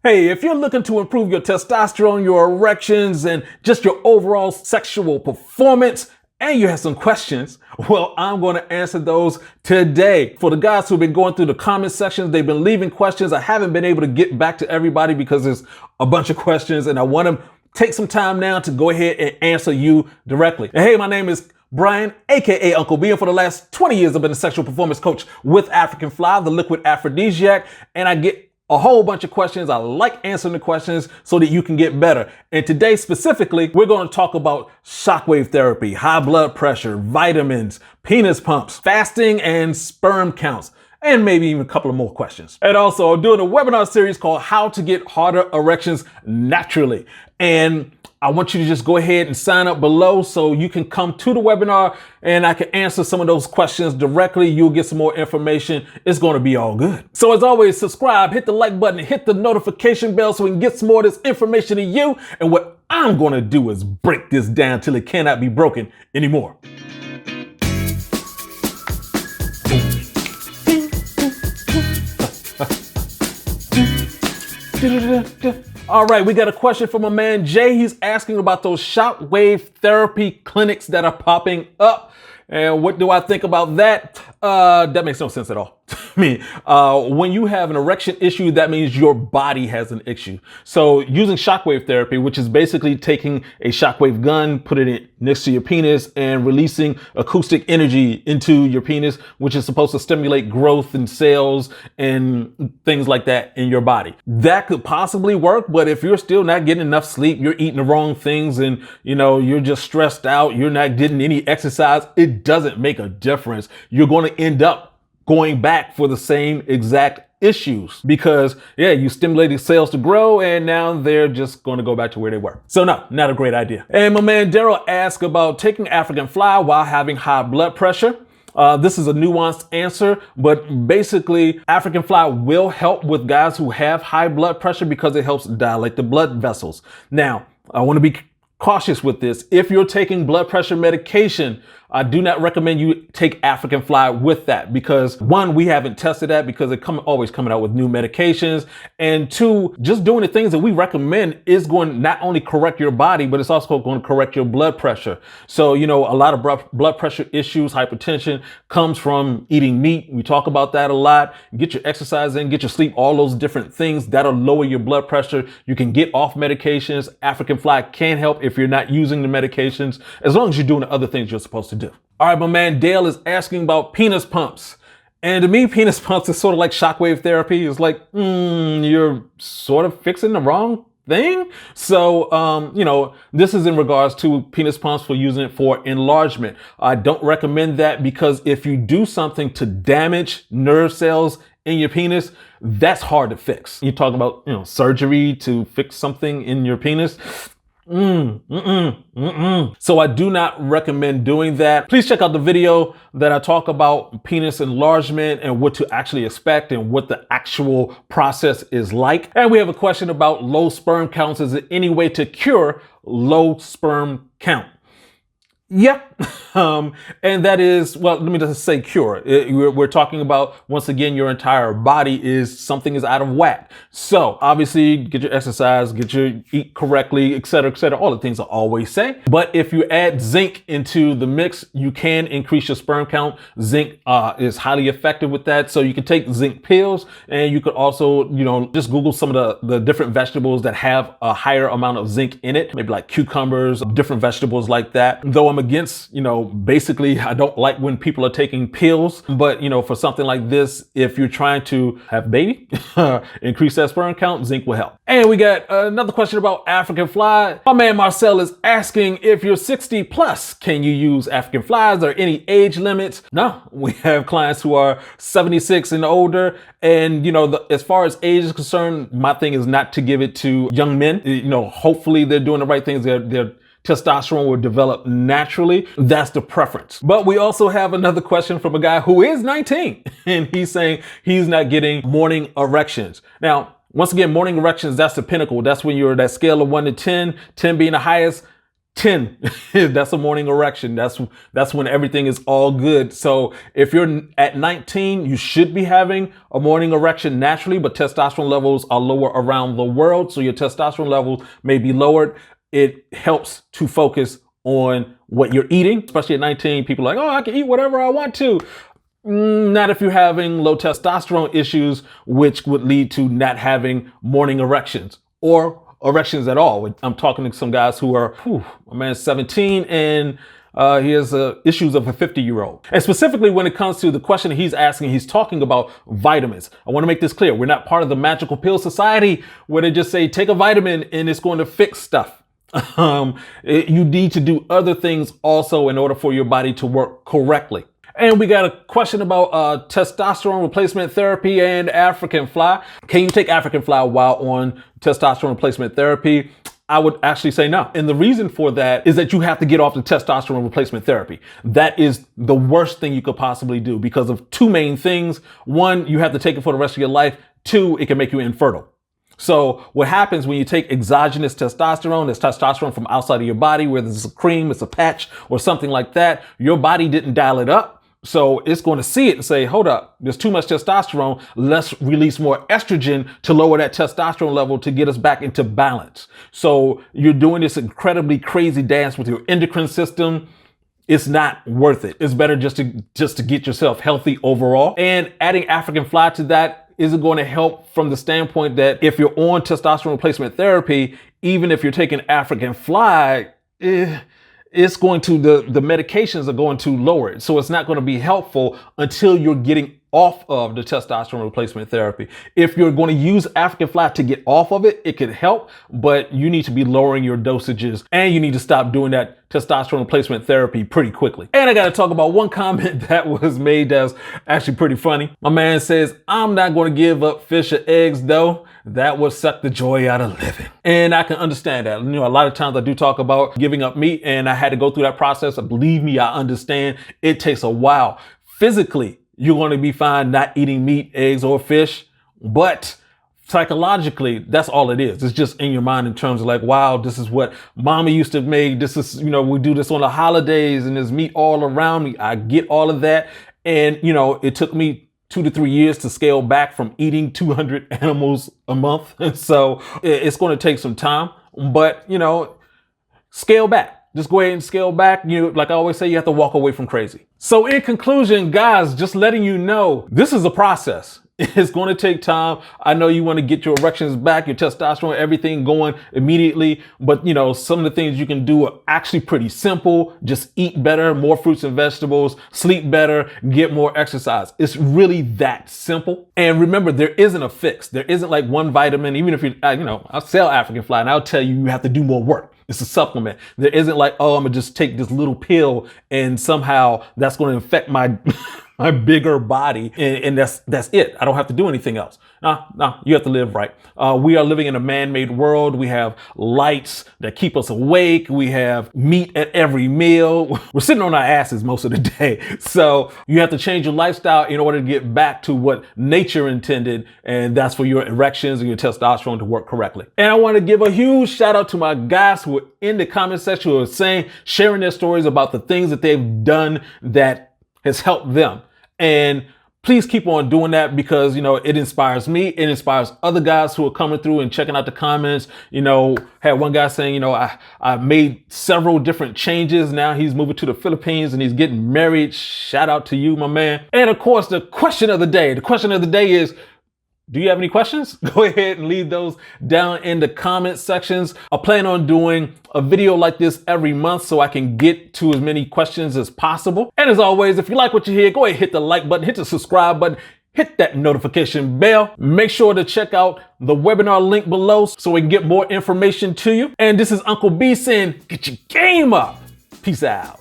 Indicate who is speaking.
Speaker 1: Hey, if you're looking to improve your testosterone, your erections, and just your overall sexual performance, and you have some questions, well, I'm going to answer those today. For the guys who've been going through the comment sections, they've been leaving questions. I haven't been able to get back to everybody because there's a bunch of questions, and I want to take some time now to go ahead and answer you directly. And hey, my name is Brian, aka Uncle B, and for the last 20 years, I've been a sexual performance coach with African Fly, the liquid aphrodisiac, and I get a whole bunch of questions. I like answering the questions so that you can get better. And today specifically, we're going to talk about shockwave therapy, high blood pressure, vitamins, penis pumps, fasting, and sperm counts, and maybe even a couple of more questions. And also, I'm doing a webinar series called How to Get Harder Erections Naturally. And I want you to just go ahead and sign up below so you can come to the webinar and I can answer some of those questions directly. You'll get some more information. It's going to be all good. So as always, subscribe, hit the like button, hit the notification bell so we can get some more of this information to you. And what I'm going to do is break this down till it cannot be broken anymore. All right, we got a question from a man, Jay. He's asking about those shockwave therapy clinics that are popping up. And what do I think about that? That makes no sense at all to me. When you have an erection issue, that means your body has an issue. So using shockwave therapy, which is basically taking a shockwave gun, putting it next to your penis and releasing acoustic energy into your penis, which is supposed to stimulate growth in cells and things like that in your body. That could possibly work, but if you're still not getting enough sleep, you're eating the wrong things and you're just stressed out, you're not getting any exercise, it doesn't make a difference. You're going to end up going back for the same exact issues because you stimulated cells to grow and now they're just going to go back to where they were. So no, not a great idea. And my man Daryl asked about taking African Fly while having high blood pressure. This is a nuanced answer, but basically African Fly will help with guys who have high blood pressure because it helps dilate the blood vessels. Now, I want to be cautious with this. If you're taking blood pressure medication, I do not recommend you take African Fly with that because one, we haven't tested that because they're always coming out with new medications. And two, just doing the things that we recommend is going to not only correct your body, but it's also going to correct your blood pressure. So, a lot of blood pressure issues, hypertension comes from eating meat. We talk about that a lot. Get your exercise in, get your sleep, all those different things that'll lower your blood pressure. You can get off medications. African Fly can help if you're not using the medications, as long as you're doing the other things you're supposed to do. All right, my man Dale is asking about penis pumps. And to me, penis pumps is sort of like shockwave therapy. It's like, you're sort of fixing the wrong thing. So, this is in regards to penis pumps for using it for enlargement. I don't recommend that because if you do something to damage nerve cells in your penis, that's hard to fix. You're talking about, surgery to fix something in your penis. So I do not recommend doing that. Please check out the video that I talk about penis enlargement and what to actually expect and what the actual process is like. And we have a question about low sperm counts. Is there any way to cure low sperm count? Yep. And that is, well, let me just say cure. We're talking about, once again, your entire body something is out of whack. So obviously get your exercise, eat correctly, et cetera, all the things I always say. But if you add zinc into the mix, you can increase your sperm count. Zinc is highly effective with that. So you can take zinc pills and you could also, just Google some of the different vegetables that have a higher amount of zinc in it, maybe like cucumbers, different vegetables like that. Though I'm against, basically, I don't like when people are taking pills, but, for something like this, if you're trying to have baby, increase that sperm count, zinc will help. And we got another question about African Fly. My man Marcel is asking if you're 60 plus, can you use African Flies? Are there any age limits? No, we have clients who are 76 and older. And, as far as age is concerned, my thing is not to give it to young men. Hopefully they're doing the right things. They're testosterone will develop naturally. That's the preference. But we also have another question from a guy who is 19 and he's saying he's not getting morning erections. Now, once again, morning erections, that's the pinnacle. That's when you're at that scale of 1 to 10, 10 being the highest. 10, that's a morning erection. That's when everything is all good. So if you're at 19, you should be having a morning erection naturally, but testosterone levels are lower around the world. So your testosterone levels may be lowered. It helps to focus on what you're eating, especially at 19. People are like, oh, I can eat whatever I want to. Not if you're having low testosterone issues, which would lead to not having morning erections or erections at all. I'm talking to some guys who are, a man's 17 and he has issues of a 50-year-old. And specifically when it comes to the question he's asking, he's talking about vitamins. I want to make this clear. We're not part of the magical pill society where they just say, take a vitamin and it's going to fix stuff. You need to do other things also in order for your body to work correctly. And we got a question about testosterone replacement therapy and African fly. Can you take African fly while on testosterone replacement therapy? I would actually say no. And the reason for that is that you have to get off the testosterone replacement therapy. That is the worst thing you could possibly do because of two main things. One, you have to take it for the rest of your life. Two, it can make you infertile. So what happens when you take exogenous testosterone, that's testosterone from outside of your body, whether it's a cream, it's a patch or something like that, your body didn't dial it up. So it's going to see it and say, hold up, there's too much testosterone. Let's release more estrogen to lower that testosterone level to get us back into balance. So you're doing this incredibly crazy dance with your endocrine system. It's not worth it. It's better just to get yourself healthy overall. And adding African fly to that isn't going to help from the standpoint that if you're on testosterone replacement therapy, even if you're taking African fly, it's going to, the medications are going to lower it. So it's not going to be helpful until you're getting off of the testosterone replacement therapy. If you're going to use African fly to get off of it, it could help, but you need to be lowering your dosages and you need to stop doing that testosterone replacement therapy pretty quickly. And I got to talk about one comment that was made that's actually pretty funny. My man says, I'm not going to give up fish or eggs though. That would suck the joy out of living. And I can understand that. You know, a lot of times I do talk about giving up meat and I had to go through that process. Believe me, I understand. It takes a while. Physically, you're going to be fine not eating meat, eggs, or fish, but psychologically, that's all it is. It's just in your mind in terms of like, wow, this is what mama used to make. This is, you know, we do this on the holidays and there's meat all around me. I get all of that. And, you know, it took me 2 to 3 years to scale back from eating 200 animals a month. And so it's going to take some time, but, you know, scale back. Just go ahead and scale back. You know, like I always say, you have to walk away from crazy. So in conclusion, guys, just letting you know, this is a process. It's going to take time. I know you want to get your erections back, your testosterone, everything going immediately. But, you know, some of the things you can do are actually pretty simple. Just eat better, more fruits and vegetables, sleep better, get more exercise. It's really that simple. And remember, there isn't a fix. There isn't like one vitamin, even if I'll sell African fly and I'll tell you, you have to do more work. It's a supplement. There isn't like, oh, I'm gonna just take this little pill and somehow that's going to affect my my bigger body, and that's it. I don't have to do anything else. No, you have to live right. We are living in a man-made world. We have lights that keep us awake. We have meat at every meal. We're sitting on our asses most of the day. So you have to change your lifestyle in order to get back to what nature intended, and that's for your erections and your testosterone to work correctly. And I want to give a huge shout out to my guys who are in the comment section who are sharing their stories about the things that they've done that has helped them. And please keep on doing that because, you know, it inspires me. It inspires other guys who are coming through and checking out the comments. You know, had one guy saying, you know, I made several different changes. Now he's moving to the Philippines and he's getting married. Shout out to you, my man. And of course, the question of the day is, do you have any questions? Go ahead and leave those down in the comment sections. I plan on doing a video like this every month so I can get to as many questions as possible. And as always, if you like what you hear, go ahead and hit the like button, hit the subscribe button, hit that notification bell. Make sure to check out the webinar link below so we can get more information to you. And this is Uncle B saying, get your game up. Peace out.